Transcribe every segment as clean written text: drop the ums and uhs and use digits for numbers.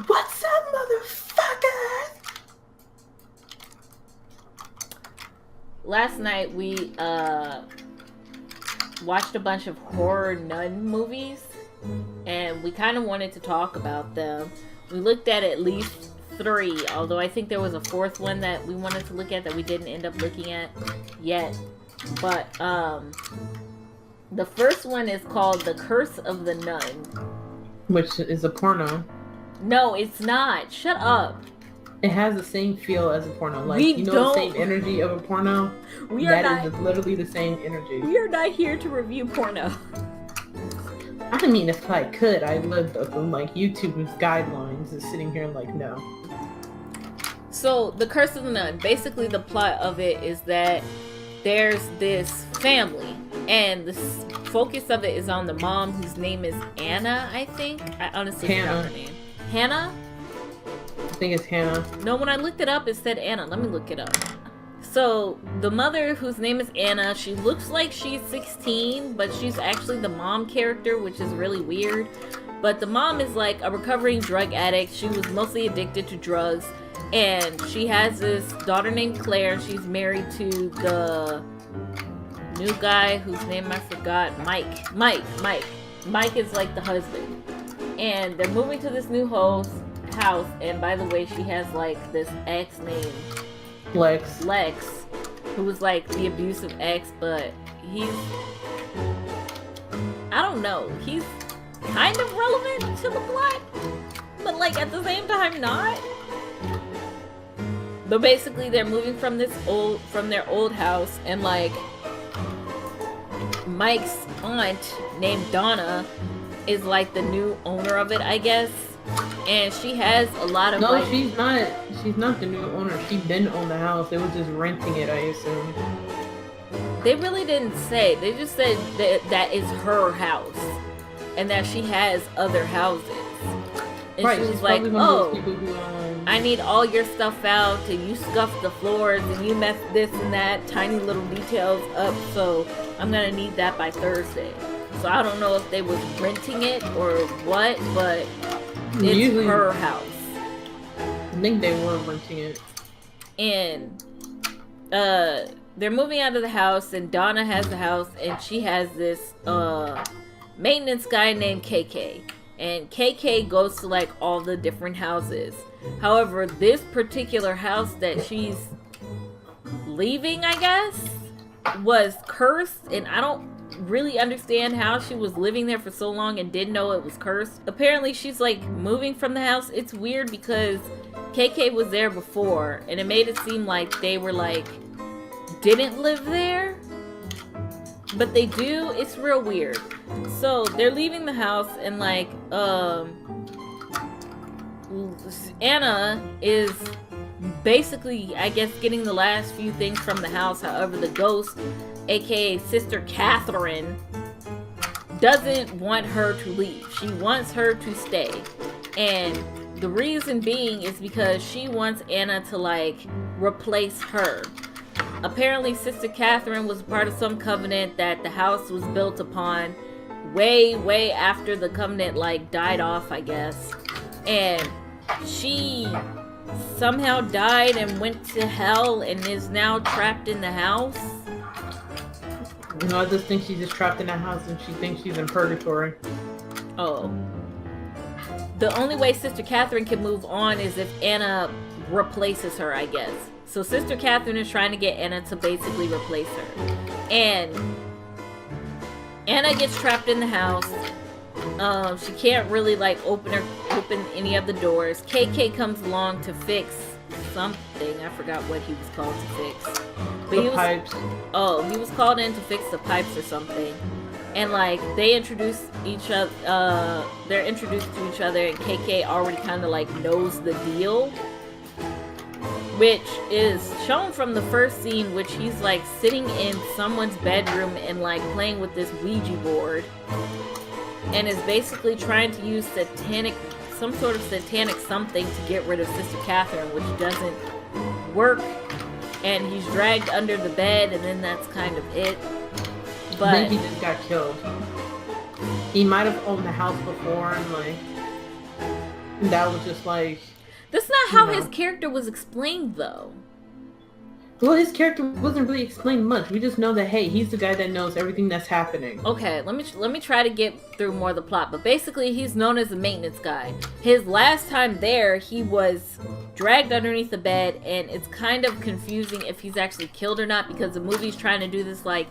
What's up, motherfucker? Last night we watched a bunch of horror nun movies, and we kind of wanted to talk about them. We looked at least three, although I think there was a fourth one that we wanted to look at that we didn't end up looking at yet. But the first one is called The Curse of the Nun. Which is a porno. No, it's not. Shut up. It has the same feel as a porno. Like, We you know don't- the same energy of a porno? That is literally the same energy. We are not here to review porno. I mean, if I could, I lived up in, like, YouTube's guidelines and sitting here like, no. So, The Curse of the Nun, basically the plot of it is that there's this family, and the focus of it is on the mom, whose name is Anna, I think. I honestly forgot her name. Hannah? I think it's Hannah. No, when I looked it up, it said Anna. Let me look it up. So, the mother, whose name is Anna, she looks like she's 16, but she's actually the mom character, which is really weird. But the mom is like a recovering drug addict. She was mostly addicted to drugs. And she has this daughter named Claire. She's married to the new guy whose name I forgot. Mike. Mike is like the husband. And they're moving to this new house. And by the way, she has like this ex named Lex, who was like the abusive ex, but he's, I don't know, he's kind of relevant to the plot, but like at the same time not. But basically they're moving from their old house, and like Mike's aunt named Donna is like the new owner of it, I guess. And she has a lot of No, she's not. She's not the new owner. She didn't own the house. They were just renting it, I assume. They really didn't say. They just said that is her house, and that she has other houses. And right, she was like, "Oh, I need all your stuff out, and you scuffed the floors, and you messed this and that, tiny little details up. So I'm gonna need that by Thursday." So I don't know if they was renting it or what, but it's her house. I think they were renting it. And they're moving out of the house, and Donna has the house, and she has this maintenance guy named KK. And KK goes to like all the different houses. However, this particular house that she's leaving, I guess, was cursed, and I don't really understand how she was living there for so long and didn't know it was cursed. Apparently she's like moving from the house. It's weird because KK was there before, and it made it seem like they were like didn't live there, but they do. It's real weird. So they're leaving the house, and like Anna is basically, I guess, getting the last few things from the house. However, the ghost, aka Sister Catherine, doesn't want her to leave. She wants her to stay. And the reason being is because she wants Anna to like replace her. Apparently Sister Catherine was part of some covenant that the house was built upon way after the covenant like died off, I guess. And she somehow died and went to hell and is now trapped in the house. No, I just think she's just trapped in that house and she thinks she's in purgatory. Oh. The only way Sister Catherine can move on is if Anna replaces her, I guess. So Sister Catherine is trying to get Anna to basically replace her. And Anna gets trapped in the house. She can't really like open any of the doors. KK comes along to fix something. I forgot what he was called to fix. But the pipes. Oh, he was called in to fix the pipes or something. And like they introduce each other. They're introduced to each other, and KK already kind of like knows the deal, which is shown from the first scene, which he's like sitting in someone's bedroom and like playing with this Ouija board, and is basically trying to use some sort of satanic something to get rid of Sister Catherine, which doesn't work. And he's dragged under the bed, and then that's kind of it. But I think he just got killed. He might have owned the house before and like And that was just like, That's not how his character was explained, though. well, his character wasn't really explained much. We just know that, hey, he's the guy that knows everything that's happening. Okay, let me try to get through more of the plot. But basically, he's known as the maintenance guy. His last time there, he was dragged underneath the bed, and it's kind of confusing if he's actually killed or not, because the movie's trying to do this, like,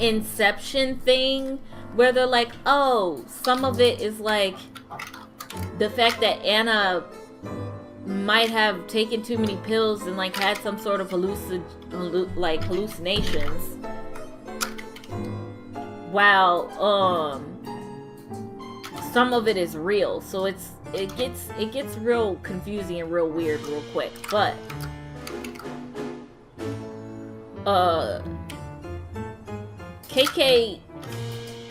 Inception thing, where they're like, oh, some of it is, like, the fact that Anna might have taken too many pills and like had some sort of hallucinations, while some of it is real. So it gets real confusing and real weird real quick. But KK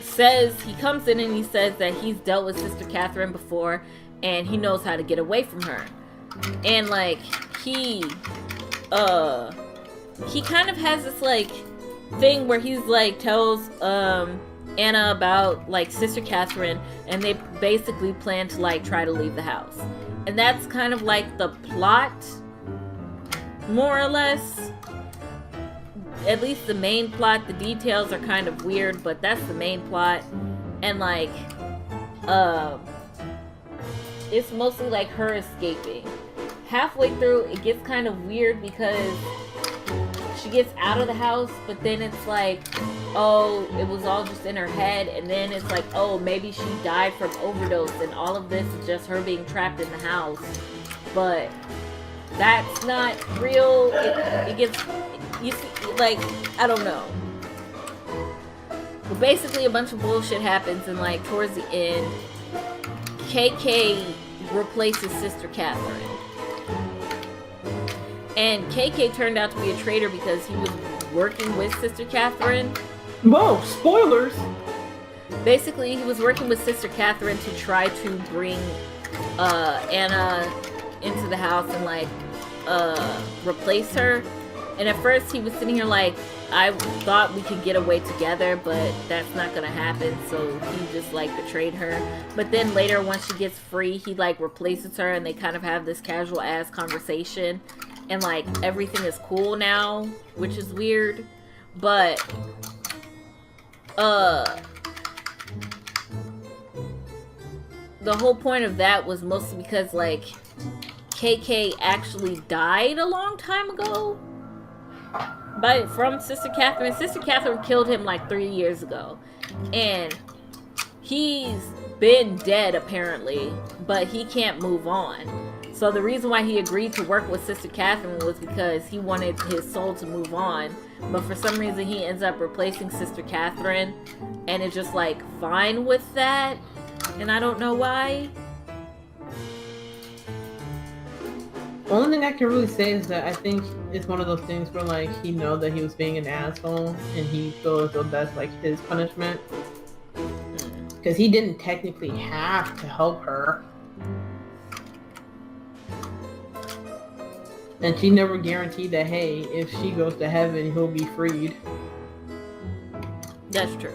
says, he comes in and he says that he's dealt with Sister Catherine before and he knows how to get away from her. And like he kind of has this like thing where he's like tells Anna about like Sister Catherine, and they basically plan to like try to leave the house. And that's kind of like the plot, more or less. At least the main plot. The details are kind of weird, but that's the main plot. And like it's mostly like her escaping. Halfway through, it gets kind of weird because she gets out of the house, but then it's like, oh, it was all just in her head, and then it's like, oh, maybe she died from overdose, and all of this is just her being trapped in the house. But that's not real. It gets, you see, like, I don't know. But basically, a bunch of bullshit happens, and like towards the end, KK replaces Sister Catherine. And KK turned out to be a traitor because he was working with Sister Catherine. Whoa, spoilers! Basically, he was working with Sister Catherine to try to bring Anna into the house and like replace her. And at first he was sitting here like, I thought we could get away together, but that's not gonna happen. So he just like betrayed her. But then later, once she gets free, he like replaces her and they kind of have this casual ass conversation. And like everything is cool now, which is weird. But the whole point of that was mostly because like KK actually died a long time ago from Sister Catherine. Sister Catherine killed him like 3 years ago, and he's been dead apparently, but he can't move on. So the reason why he agreed to work with Sister Catherine was because he wanted his soul to move on. But for some reason he ends up replacing Sister Catherine, and it's just like fine with that, and I don't know why. The only thing I can really say is that I think it's one of those things where like he knows that he was being an asshole and he feels as though that's like his punishment. Because he didn't technically have to help her. And she never guaranteed that, hey, if she goes to heaven, he'll be freed. That's true.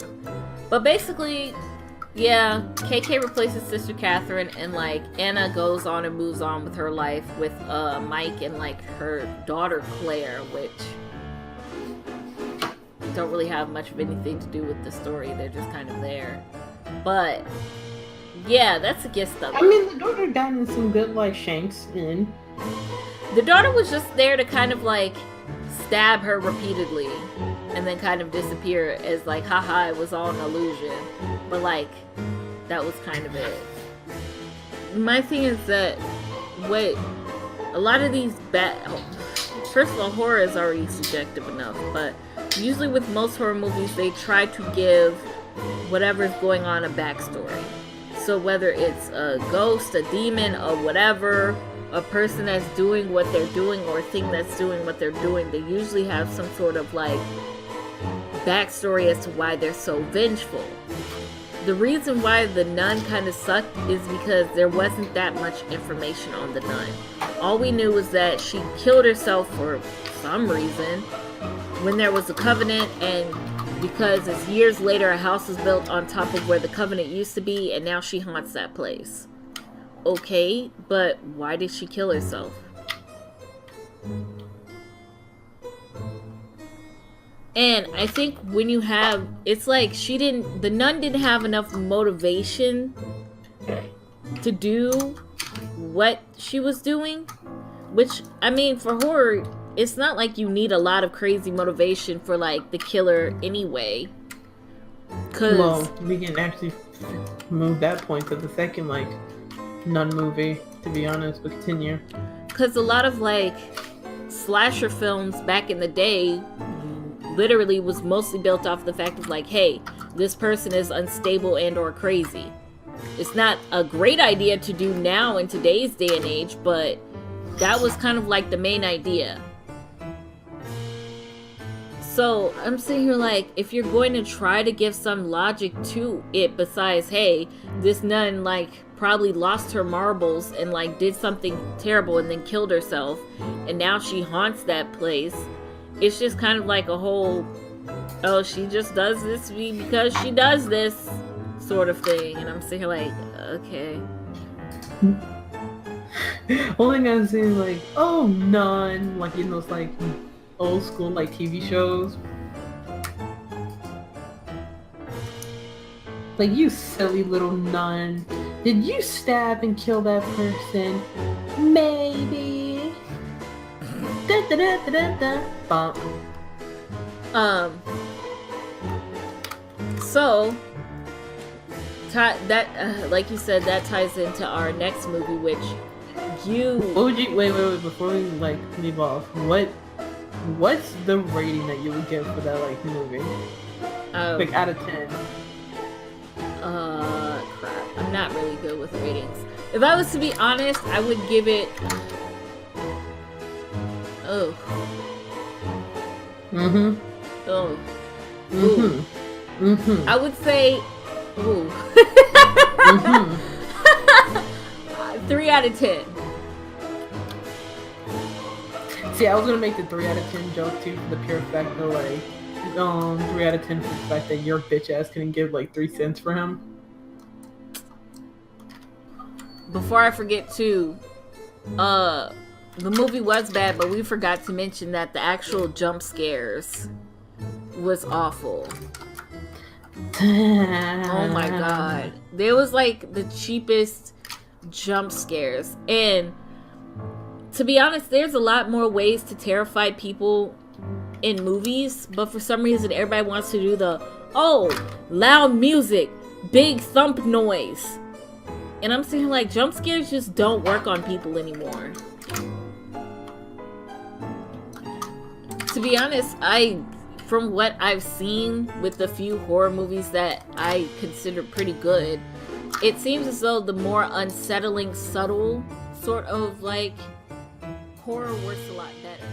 But basically, yeah, KK replaces Sister Catherine, and like Anna goes on and moves on with her life with Mike and like her daughter Claire, which don't really have much of anything to do with the story. They're just kind of there. But yeah, that's the gist of it. I mean, the daughter got in some good like shanks in. The daughter was just there to kind of like stab her repeatedly and then kind of disappear as like, haha, it was all an illusion. But like, that was kind of it. My thing is that a lot of these first of all, horror is already subjective enough, but usually with most horror movies, they try to give whatever's going on a backstory. So whether it's a ghost, a demon, or whatever, a person that's doing what they're doing or a thing that's doing what they're doing, they usually have some sort of like backstory as to why they're so vengeful. The reason why The Nun kind of sucked is because there wasn't that much information on The Nun. All we knew was that she killed herself for some reason when there was a covenant, and because it's years later a house was built on top of where the covenant used to be, and now she haunts that place. okay, but why did she kill herself? And I think when you have, it's like the nun didn't have enough motivation to do what she was doing. Which, I mean, for horror, it's not like you need a lot of crazy motivation for, like, the killer anyway. Well, we can actually move that point to the second, like, nun movie, to be honest, but continue. Because a lot of, like, slasher films back in the day literally was mostly built off the fact of, like, hey, this person is unstable and or crazy. It's not a great idea to do now in today's day and age, but that was kind of like the main idea. So I'm sitting here like, if you're going to try to give some logic to it besides, hey, this nun like probably lost her marbles and like did something terrible and then killed herself, and now she haunts that place, it's just kind of like a whole, oh, she just does this because she does this sort of thing. And I'm sitting here like, okay. Only thing I'm saying like, oh, nun, like in those like old school like TV shows. Like, you silly little nun. Did you stab and kill that person? Maybe. Da da da da da da. Bump. So that like you said, that ties into our next movie, which What would you wait before we like leave off? What's the rating that you would give for that like movie? Like out of 10. Crap. I'm not really good with ratings. If I was to be honest, I would give it. Oh. Mhm. Oh. Mhm. Mhm. I would say. Ooh. Mhm. 3 out of 10. See, I was gonna make the 3 out of 10 joke too, for the pure fact that like, 3 out of 10 for the fact that your bitch ass couldn't give like 3 cents for him. Before I forget too, the movie was bad, but we forgot to mention that the actual jump scares was awful. Oh my god. There was like the cheapest jump scares. And to be honest, there's a lot more ways to terrify people in movies, but for some reason everybody wants to do the, oh, loud music, big thump noise. And I'm saying like, jump scares just don't work on people anymore. To be honest, from what I've seen with the few horror movies that I consider pretty good, it seems as though the more unsettling, subtle sort of like horror works a lot better.